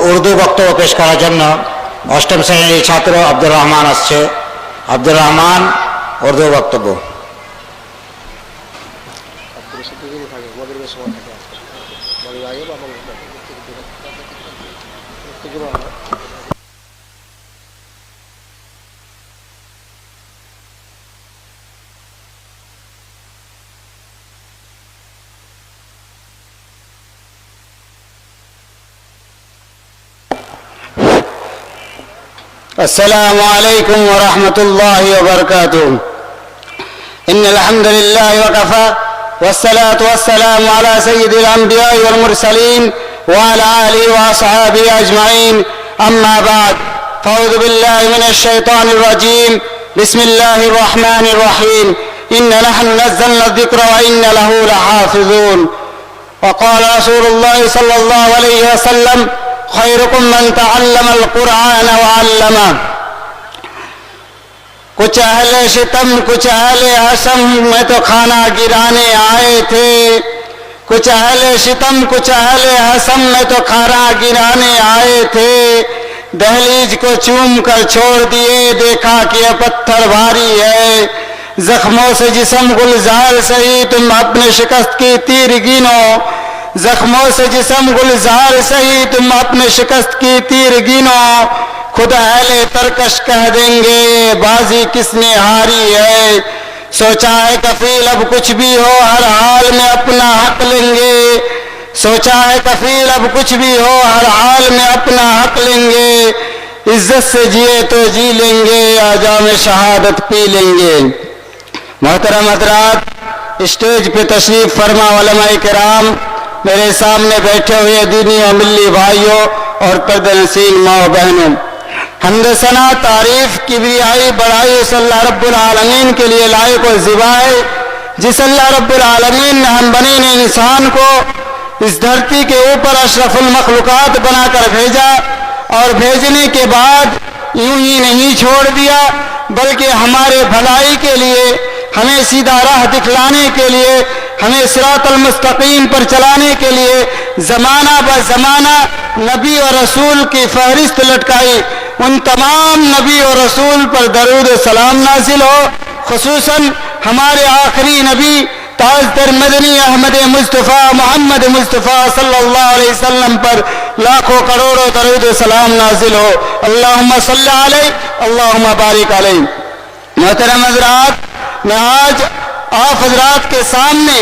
উর্দু বক্তব্য পেশ করার জন্য অষ্টম শ্রেণীর ছাত্র আব্দুর রহমান আসছে। আব্দুর রহমান উর্দু বক্তব্য। السلام عليكم ورحمة الله وبركاته. إن الحمد لله وكفى والصلاة والسلام على سيد الأنبياء والمرسلين وعلى آله وأصحابه أجمعين. أما بعد، فأعوذ بالله من الشيطان الرجيم. بسم الله الرحمن الرحيم. إن نحن نزلنا الذكر وإن له لحافظون. وقال رسول الله صلى الله عليه وسلم: خيركم من تعلم القرآن وعلمه. کچھ اہل شتم کچھ اہل حسم میں تو کھانا گرانے آئے تھے. کچھ اہل شتم کچھ اہل حسم میں تو کھانا گرانے آئے تھے. دہلیز کو چوم کر چھوڑ دیے، دیکھا کہ یہ پتھر بھاری ہے. زخموں سے جسم گلزار سہی تم اپنے شکست کی تیر گینو. زخموں سے جسم گلزار سہی تم اپنے شکست کی تیر گینو. خود اہل ترکش کہہ دیں گے بازی کس نے ہاری ہے. سوچا ہے کفیل اب کچھ بھی ہو ہر حال میں اپنا حق لیں گے. سوچا ہے کفیل اب کچھ بھی ہو ہر حال میں اپنا حق لیں گے. عزت سے جیے تو جی لیں گے یا جام شہادت پی لیں گے. محترم حضرات، اسٹیج پہ تشریف فرما علماء کرام، میرے سامنے بیٹھے ہوئے دینی و ملی بھائیوں اور پردہ نشین ماں و بہنوں، حمد ثنا تعریف کبریائی بڑائی اس اللہ رب العالمین کے لیے لائق و زیبا ہے جس اللہ رب العالمین نے ہم بنی نے انسان کو اس دھرتی کے اوپر اشرف المخلوقات بنا کر بھیجا، اور بھیجنے کے بعد یوں ہی نہیں چھوڑ دیا بلکہ ہمارے بھلائی کے لیے، ہمیں سیدھا راہ دکھلانے کے لیے، ہمیں صراط المستقیم پر چلانے کے لیے زمانہ بہ زمانہ نبی اور رسول کی فہرست لٹکائی. ان تمام نبی اور رسول پر درود و سلام نازل ہو. خصوصاً ہمارے آخری نبی تاجدر مدنی احمد مصطفیٰ محمد مصطفیٰ صلی اللہ علیہ وسلم پر لاکھوں کروڑوں درود و سلام نازل ہو. اللہم صلی علیہ اللہم بارک علیہ. محترم حضرات، میں آج آپ حضرات کے سامنے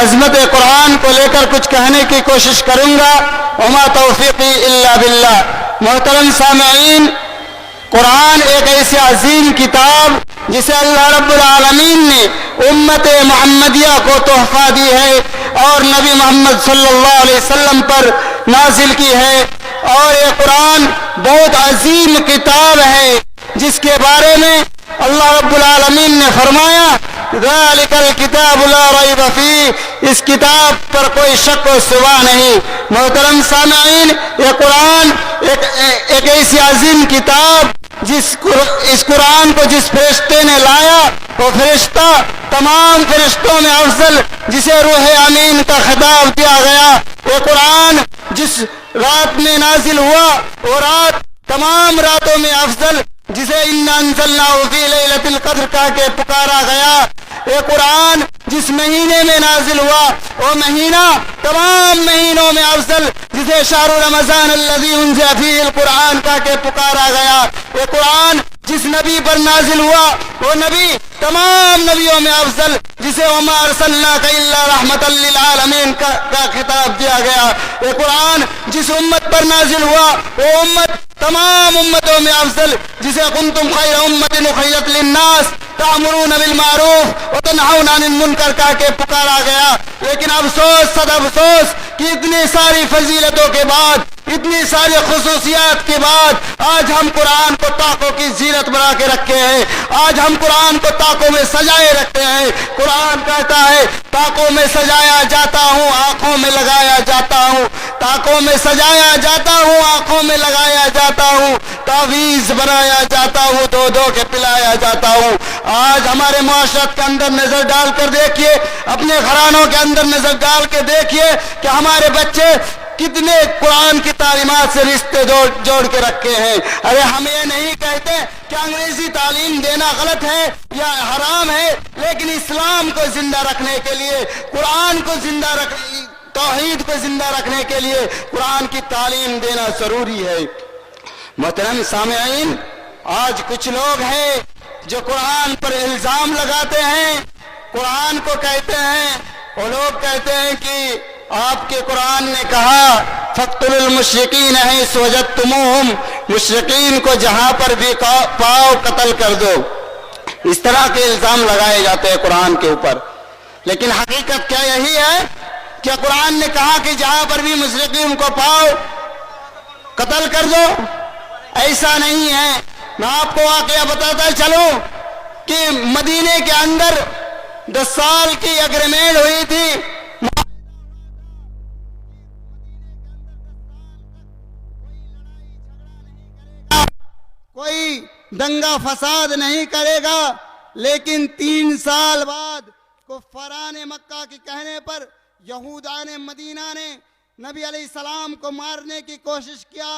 عظمت قرآن کو لے کر کچھ کہنے کی کوشش کروں گا. وما توفیقی الا باللہ. محترم سامعین، قرآن ایک ایسی عظیم کتاب جسے اللہ رب العالمین نے امت محمدیہ کو تحفہ دی ہے اور نبی محمد صلی اللہ علیہ وسلم پر نازل کی ہے. اور یہ قرآن بہت عظیم کتاب ہے جس کے بارے میں اللہ رب العالمین نے فرمایا: ذالک الکتاب لا ریب فیہ. اس کتاب پر کوئی شک و شبہ نہیں. محترم سامعین، یہ قرآن ایک ایسی عظیم کتاب اس قرآن کو جس فرشتے نے لایا وہ فرشتہ تمام فرشتوں میں افضل جسے روح امین کا خطاب دیا گیا. یہ قرآن جس رات میں نازل ہوا وہ رات تمام راتوں میں افضل جسے انا انزلناہ فی لیلۃ القدر کہہ کے پکارا گیا. یہ قرآن جس مہینے میں نازل ہوا وہ مہینہ تمام مہینوں میں افضل جسے شہر رمضان الذی انزل فیہ القرآن کہہ کے پکارا گیا. یہ قرآن جس نبی پر نازل ہوا وہ نبی تمام نبیوں میں افضل جسے وما ارسلناک الا رحمۃ للعالمین کا خطاب دیا گیا. یہ قرآن جس امت پر نازل ہوا وہ امت تمام امتوں میں افضل جسے کنتم خیر امت اخرجت للناس تأمرون بالمعروف وتنہون عن المنکر کہہ کے پکارا گیا. لیکن افسوس صد افسوس کہ اتنی ساری فضیلتوں کے بعد، اتنی ساری خصوصیات کے بعد آج ہم قرآن کو طاقوں کی زینت بنا کے رکھے ہیں. آج ہم قرآن کو طاقوں میں سجائے رکھتے ہیں. قرآن کہتا ہے طاقوں میں سجایا جاتا ہوں آنکھوں میں لگایا جاتا ہوں. طاقوں میں سجایا جاتا ہوں آنکھوں میں لگایا جاتا ہوں. تعویذ بنایا جاتا ہوں دو دو کے پلایا جاتا ہوں. آج ہمارے معاشرت کے اندر نظر ڈال کر دیکھیے، اپنے گھرانوں کے اندر نظر ڈال کے دیکھیے کہ ہمارے بچے کتنے قرآن کی تعلیمات سے رشتے جوڑ کے رکھے ہیں. ارے ہم یہ نہیں کہتے کہ انگریزی تعلیم دینا غلط ہے یا حرام ہے، لیکن اسلام کو زندہ رکھنے کے لیے، قرآن کو زندہ رکھنے، توحید کو زندہ رکھنے کے لیے قرآن کی تعلیم دینا ضروری ہے. محترم سامعین، آج کچھ لوگ ہیں جو قرآن پر الزام لگاتے ہیں، قرآن کو کہتے ہیں، وہ لوگ کہتے ہیں کہ آپ کے قرآن نے کہا فَاقْتُلُوا الْمُشْرِكِينَ حَيْثُ وَجَدتُّمُوهُمْ، مشرکین کو جہاں پر بھی پاؤ قتل کر دو. اس طرح کے الزام لگائے جاتے ہیں قرآن کے اوپر. لیکن حقیقت کیا یہی ہے کہ قرآن نے کہا کہ جہاں پر بھی مشرکین کو پاؤ قتل کر دو؟ ایسا نہیں ہے. میں آپ کو واقعہ بتاتا چلوں کہ مدینے کے اندر 10 سال کی اگریمنٹ ہوئی تھی. کوئی دنگا فساد نہیں کرے گا، لیکن 3 سال بعد کفاران مکہ کے کہنے پر یہودان مدینہ نے نبی علیہ السلام کو مارنے کی کوشش کیا،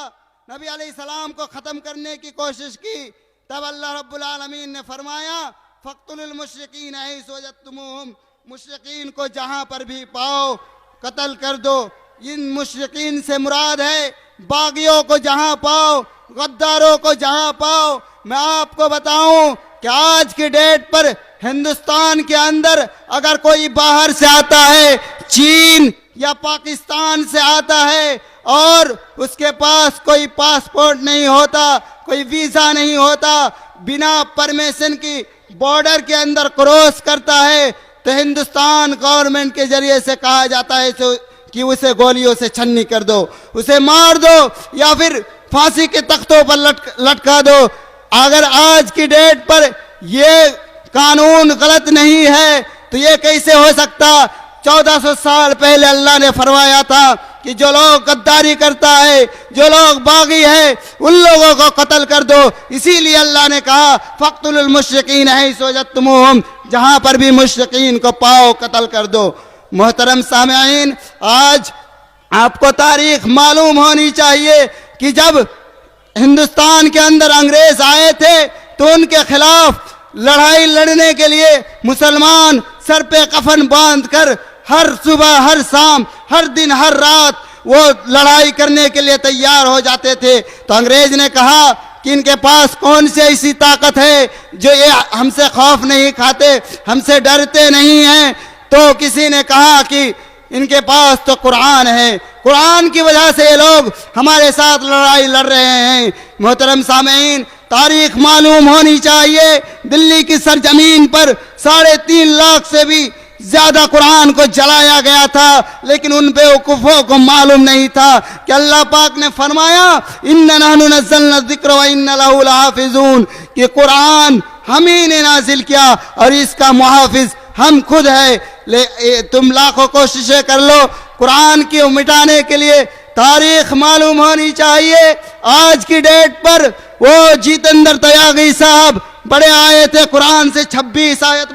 نبی علیہ السلام کو ختم کرنے کی کوشش کی. تب اللہ رب العالمین نے فرمایا فَاقْتُلُوا الْمُشْرِكِينَ حَيْثُ وَجَدتُّمُوهُمْ، مشرکین کو جہاں پر بھی پاؤ قتل کر دو. ان مشرکین سے مراد ہے باغیوں کو جہاں پاؤ، غداروں کو جہاں پاؤ. میں آپ کو بتاؤں کہ آج کی ڈیٹ پر ہندوستان کے اندر اگر کوئی باہر سے آتا ہے، چین یا پاکستان سے آتا ہے، اور اس کے پاس کوئی پاسپورٹ نہیں ہوتا، کوئی ویزا نہیں ہوتا، بنا پرمیشن کی بارڈر کے اندر کراس کرتا ہے، تو ہندوستان گورنمنٹ کے ذریعے سے کہا جاتا ہے کہ اسے گولیوں سے چھنی کر دو، اسے مار دو یا پھر پھانسی کے تختوں پر لٹکا دو. اگر آج کی ڈیٹ پر یہ قانون غلط نہیں ہے تو یہ کیسے ہو سکتا؟ 1400 سال پہلے اللہ نے فرمایا تھا کہ جو لوگ غداری کرتا ہے، جو لوگ باغی ہے، ان لوگوں کو قتل کر دو. اسی لیے اللہ نے کہا فَاقْتُلُوا الْمُشْرِكِينَ حَيْثُ وَجَدتُّمُوهُمْ، جہاں پر بھی مشرکین کو پاؤ قتل کر دو. محترم سامعین، آج آپ کو تاریخ معلوم ہونی چاہیے کہ جب ہندوستان کے اندر انگریز آئے تھے تو ان کے خلاف لڑائی لڑنے کے لیے مسلمان سر پہ کفن باندھ کر ہر صبح، ہر شام، ہر دن، ہر رات وہ لڑائی کرنے کے لیے تیار ہو جاتے تھے. تو انگریز نے کہا کہ ان کے پاس کون سی ایسی طاقت ہے جو یہ ہم سے خوف نہیں کھاتے، ہم سے ڈرتے نہیں ہیں. تو کسی نے کہا کہ ان کے پاس تو قرآن ہے، قرآن کی وجہ سے یہ لوگ ہمارے ساتھ لڑائی لڑ رہے ہیں. محترم سامعین، تاریخ معلوم ہونی چاہیے. دلی کی سرزمین پر 3.5 لاکھ سے بھی زیادہ قرآن کو جلایا گیا تھا، لیکن ان بیوقوفوں کو معلوم نہیں تھا کہ اللہ پاک نے فرمایا اِنَّا نَحْنُ نَزَّلْنَا الذِّكْرَ وَإِنَّا لَهُ لَحَافِظُونَ، کہ قرآن ہم ہی نے نازل کیا اور اس کا محافظ ہم خود ہے. تم لاکھوں کوششیں کر لو قرآن کی مٹانے کے لیے. تاریخ معلوم ہونی چاہیے. آج کی ڈیٹ پر وہ جیتندر تیاگی صاحب بڑے آئے تھے قرآن سے 26 آیت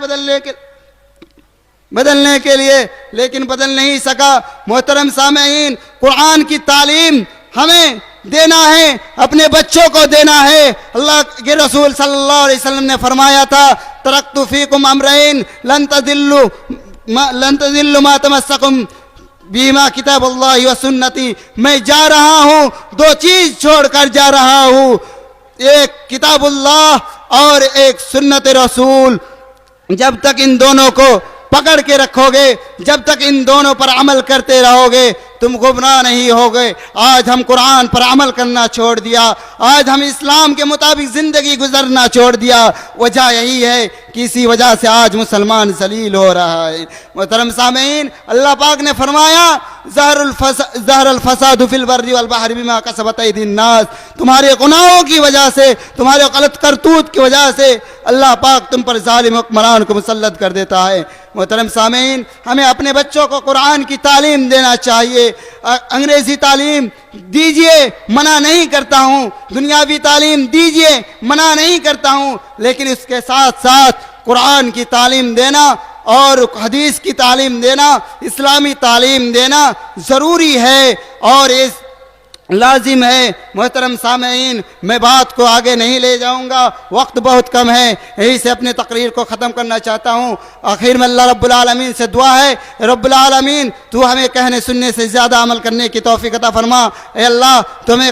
بدلنے کے لیے، لیکن بدل نہیں سکا. محترم سامعین، قرآن کی تعلیم ہمیں دینا ہے، اپنے بچوں کو دینا ہے. اللہ کے رسول صلی اللہ علیہ وسلم نے فرمایا تھا ترکت فیکم امرین لن تضلوا ما تمسکم بہما کتاب اللہ و سنتی. میں جا رہا ہوں 2 چیز چھوڑ کر جا رہا ہوں، ایک کتاب اللہ اور ایک سنت رسول. جب تک ان دونوں کو پکڑ کے رکھو گے، جب تک ان دونوں پر عمل کرتے رہو گے، تم گمراہ نہیں ہوگے. آج ہم قرآن پر عمل کرنا چھوڑ دیا، آج ہم اسلام کے مطابق زندگی گزرنا چھوڑ دیا. وجہ یہی ہے کہ اسی وجہ سے آج مسلمان ذلیل ہو رہا ہے. محترم سامعین، اللہ پاک نے فرمایا ظہر الفساد فی البر والبحر بما کسبت ایدی الناس، تمہارے گناہوں کی وجہ سے، تمہارے غلط کرتوت کی وجہ سے اللہ پاک تم پر ظالم حکمران کو مسلط کر دیتا ہے. محترم سامعین، ہمیں اپنے بچوں کو قرآن کی تعلیم دینا چاہیے. انگریزی تعلیم دیجئے، منع نہیں کرتا ہوں، دنیاوی تعلیم دیجئے، منع نہیں کرتا ہوں، لیکن اس کے ساتھ ساتھ قرآن کی تعلیم دینا اور حدیث کی تعلیم دینا، اسلامی تعلیم دینا ضروری ہے اور اس لازم ہے۔ محترم سامعین، میں بات کو آگے نہیں لے جاؤں گا، وقت بہت کم ہے، یہی سے اپنے تقریر کو ختم کرنا چاہتا ہوں۔ آخر میں اللہ رب العالمین سے دعا ہے، رب العالمین تو ہمیں کہنے سننے سے زیادہ عمل کرنے کی توفیق عطا فرما۔ اے اللہ تمہیں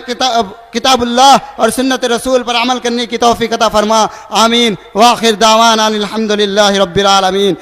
کتاب اللہ اور سنت رسول پر عمل کرنے کی توفیق عطا فرما، آمین۔ وآخر دعوانا الحمدللہ رب العالمین۔